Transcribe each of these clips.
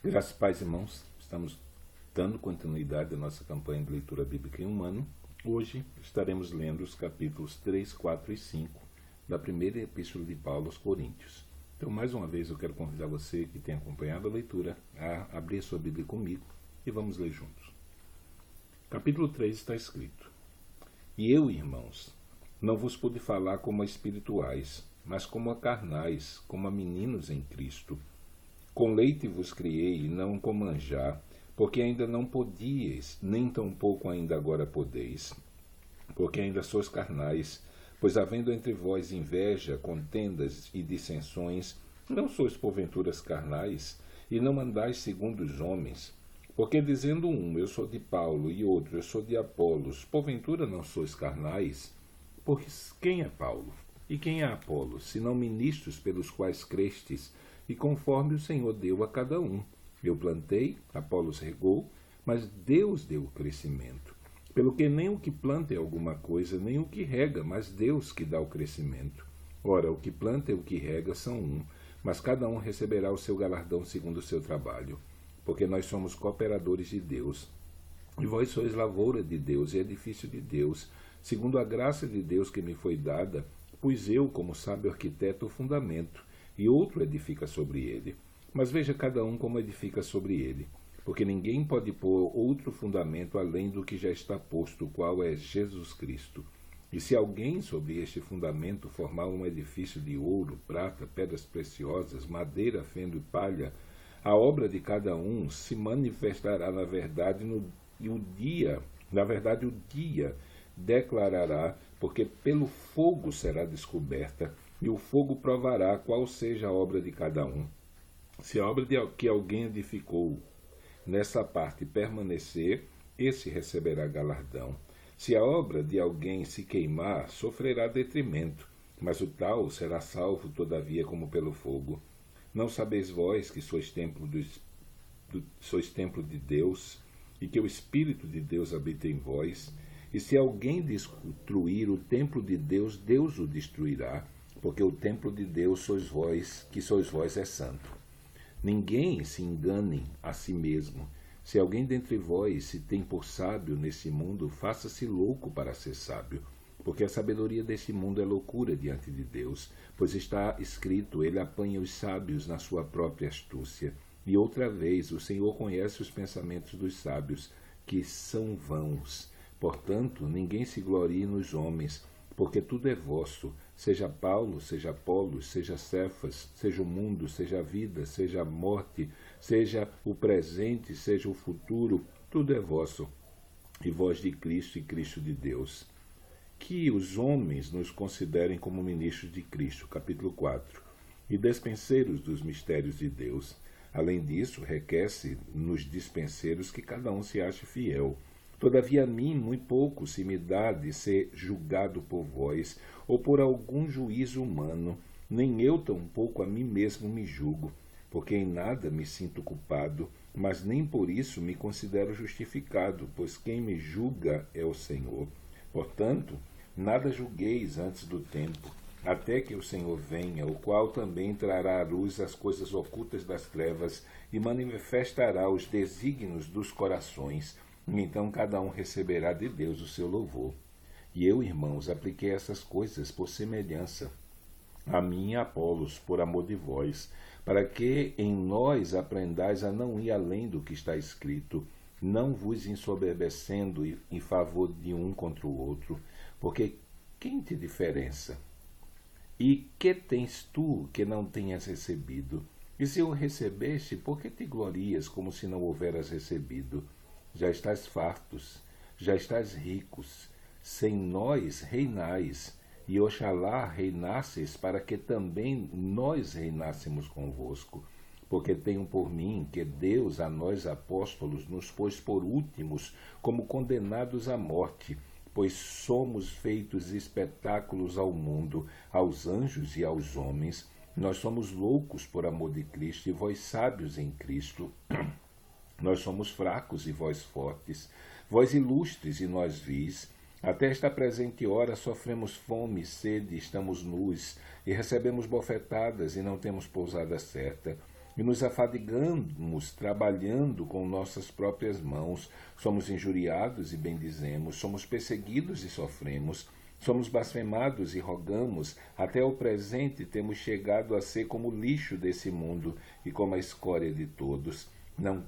Graças a paz, irmãos. Estamos dando continuidade à nossa campanha de leitura bíblica em um ano. Hoje estaremos lendo os capítulos 3, 4 e 5 da primeira epístola de Paulo aos Coríntios. Então, mais uma vez, eu quero convidar você que tem acompanhado a leitura a abrir a sua Bíblia comigo e vamos ler juntos. Capítulo 3 está escrito: E eu, irmãos, não vos pude falar como a espirituais, mas como a carnais, como a meninos em Cristo. Com leite vos criei, e não com manjar, porque ainda não podíeis, nem tampouco ainda agora podeis, porque ainda sois carnais, pois havendo entre vós inveja, contendas e dissensões, não sois porventuras carnais, e não andais segundo os homens. Porque dizendo um, eu sou de Paulo, e outro, eu sou de Apolos, porventura não sois carnais? Pois quem é Paulo? E quem é Apolos, senão ministros pelos quais crestes, e conforme o Senhor deu a cada um? Eu plantei, Apolos regou, mas Deus deu o crescimento. Pelo que nem o que planta é alguma coisa, nem o que rega, mas Deus que dá o crescimento. Ora, o que planta e o que rega são um, mas cada um receberá o seu galardão segundo o seu trabalho. Porque nós somos cooperadores de Deus, e vós sois lavoura de Deus e edifício de Deus, segundo a graça de Deus que me foi dada, pus eu, como sábio arquiteto, o fundamento, e outro edifica sobre ele. Mas veja cada um como edifica sobre ele, porque ninguém pode pôr outro fundamento além do que já está posto, o qual é Jesus Cristo. E se alguém sobre este fundamento formar um edifício de ouro, prata, pedras preciosas, madeira, feno e palha, a obra de cada um se manifestará na verdade o dia declarará, porque pelo fogo será descoberta, e o fogo provará qual seja a obra de cada um. Se a obra que alguém edificou nessa parte permanecer, esse receberá galardão. Se a obra de alguém se queimar, sofrerá detrimento, mas o tal será salvo todavia como pelo fogo. Não sabeis vós que sois templo de Deus, e que o Espírito de Deus habita em vós? E se alguém destruir o templo de Deus, Deus o destruirá, porque o templo de Deus sois vós, que sois vós é santo. Ninguém se engane a si mesmo. Se alguém dentre vós se tem por sábio nesse mundo, faça-se louco para ser sábio, porque a sabedoria desse mundo é loucura diante de Deus, pois está escrito, ele apanha os sábios na sua própria astúcia. E outra vez, o Senhor conhece os pensamentos dos sábios, que são vãos. Portanto, ninguém se glorie nos homens, porque tudo é vosso, seja Paulo, seja Apolos, seja Cefas, seja o mundo, seja a vida, seja a morte, seja o presente, seja o futuro, tudo é vosso, e vós de Cristo e Cristo de Deus. Que os homens nos considerem como ministros de Cristo, capítulo 4, e despenseiros dos mistérios de Deus. Além disso, requer-se nos dispenseiros que cada um se ache fiel. Todavia a mim muito pouco se me dá de ser julgado por vós, ou por algum juízo humano, nem eu tampouco a mim mesmo me julgo, porque em nada me sinto culpado, mas nem por isso me considero justificado, pois quem me julga é o Senhor. Portanto, nada julgueis antes do tempo, até que o Senhor venha, o qual também trará à luz as coisas ocultas das trevas e manifestará os desígnios dos corações. Então cada um receberá de Deus o seu louvor. E eu, irmãos, apliquei essas coisas por semelhança a mim e a Apolos, por amor de vós, para que em nós aprendais a não ir além do que está escrito, não vos ensoberbecendo em favor de um contra o outro, porque quem te diferença? E que tens tu que não tenhas recebido? E se o recebeste, por que te glorias como se não houveras recebido? Já estás fartos, já estás ricos, sem nós reinais, e oxalá reinasseis para que também nós reinássemos convosco. Porque tenho por mim que Deus a nós apóstolos nos pôs por últimos, como condenados à morte, pois somos feitos espetáculos ao mundo, aos anjos e aos homens. Nós somos loucos por amor de Cristo, e vós sábios em Cristo. Nós somos fracos e vós fortes, vós ilustres e nós vis. Até esta presente hora sofremos fome e sede, estamos nus, e recebemos bofetadas e não temos pousada certa. e nos afadigamos trabalhando com nossas próprias mãos. Somos injuriados e bendizemos, somos perseguidos e sofremos, somos blasfemados e rogamos. Até o presente temos chegado a ser como o lixo desse mundo e como a escória de todos. Não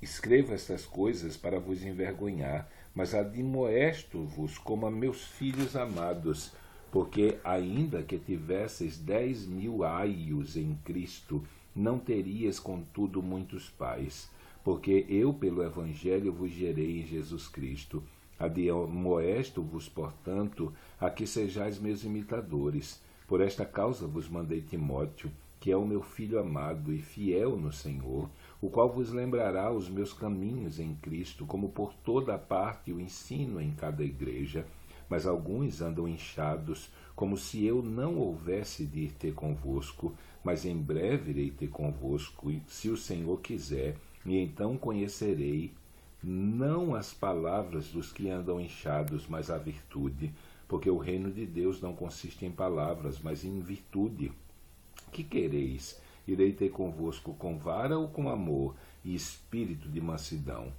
escrevo estas coisas para vos envergonhar, mas admoesto-vos como a meus filhos amados, porque ainda que tivesseis 10.000 aios em Cristo, não terias, contudo, muitos pais, porque eu, pelo Evangelho, vos gerei em Jesus Cristo. Admoesto-vos, portanto, a que sejais meus imitadores. Por esta causa vos mandei Timóteo, que é o meu filho amado e fiel no Senhor, o qual vos lembrará os meus caminhos em Cristo, como por toda a parte o ensino em cada igreja. Mas alguns andam inchados, como se eu não houvesse de ir ter convosco, mas em breve irei ter convosco, se o Senhor quiser, e então conhecerei, não as palavras dos que andam inchados, mas a virtude, porque o reino de Deus não consiste em palavras, mas em virtude. Que quereis? Irei ter convosco com vara ou com amor e espírito de mansidão?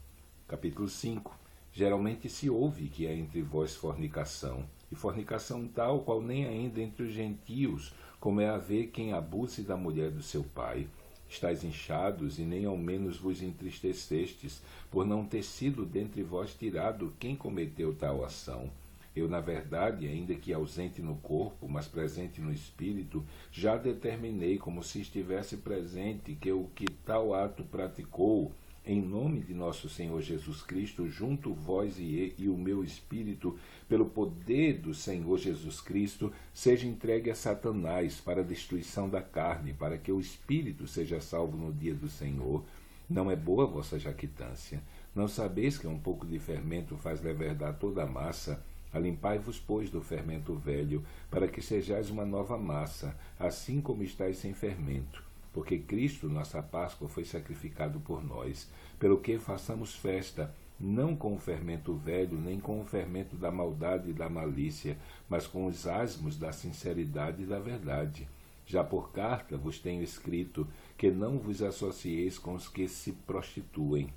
Capítulo 5. Geralmente se ouve que há entre vós fornicação, e fornicação tal qual nem ainda entre os gentios, como é haver quem abuse da mulher do seu pai. Estais inchados, e nem ao menos vos entristecestes, por não ter sido dentre vós tirado quem cometeu tal ação. Eu, na verdade, ainda que ausente no corpo, mas presente no espírito, já determinei, como se estivesse presente, que o que tal ato praticou, em nome de nosso Senhor Jesus Cristo, junto vós e o meu espírito, pelo poder do Senhor Jesus Cristo, seja entregue a Satanás para a destruição da carne, para que o espírito seja salvo no dia do Senhor. Não é boa a vossa jactância. Não sabeis que um pouco de fermento faz levedar toda a massa? Alimpai-vos, pois, do fermento velho, para que sejais uma nova massa, assim como estáis sem fermento. Porque Cristo, nossa Páscoa, foi sacrificado por nós, pelo que façamos festa, não com o fermento velho, nem com o fermento da maldade e da malícia, mas com os asmos da sinceridade e da verdade. Já por carta vos tenho escrito que não vos associeis com os que se prostituem.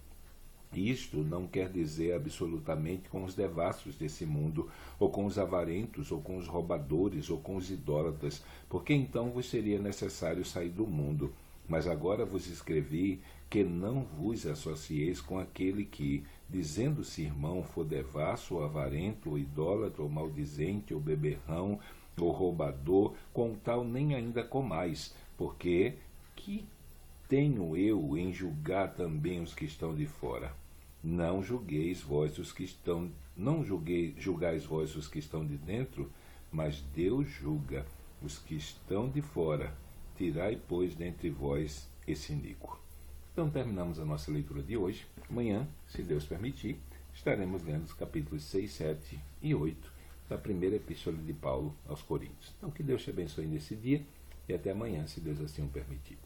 Isto não quer dizer absolutamente com os devassos desse mundo, ou com os avarentos, ou com os roubadores, ou com os idólatras, porque então vos seria necessário sair do mundo. Mas agora vos escrevi que não vos associeis com aquele que, dizendo-se irmão, for devasso, ou avarento, ou idólatra, ou maldizente, ou beberrão, ou roubador, com tal nem ainda comais, porque que tenho eu em julgar também os que estão de fora? Não julgueis vós os que estão, julgais vós os que estão de dentro, mas Deus julga os que estão de fora. Tirai, pois, dentre vós esse iníquo. Então terminamos a nossa leitura de hoje. Amanhã, se Deus permitir, estaremos lendo os capítulos 6, 7 e 8 da primeira epístola de Paulo aos Coríntios. Então que Deus te abençoe nesse dia e até amanhã, se Deus assim o permitir.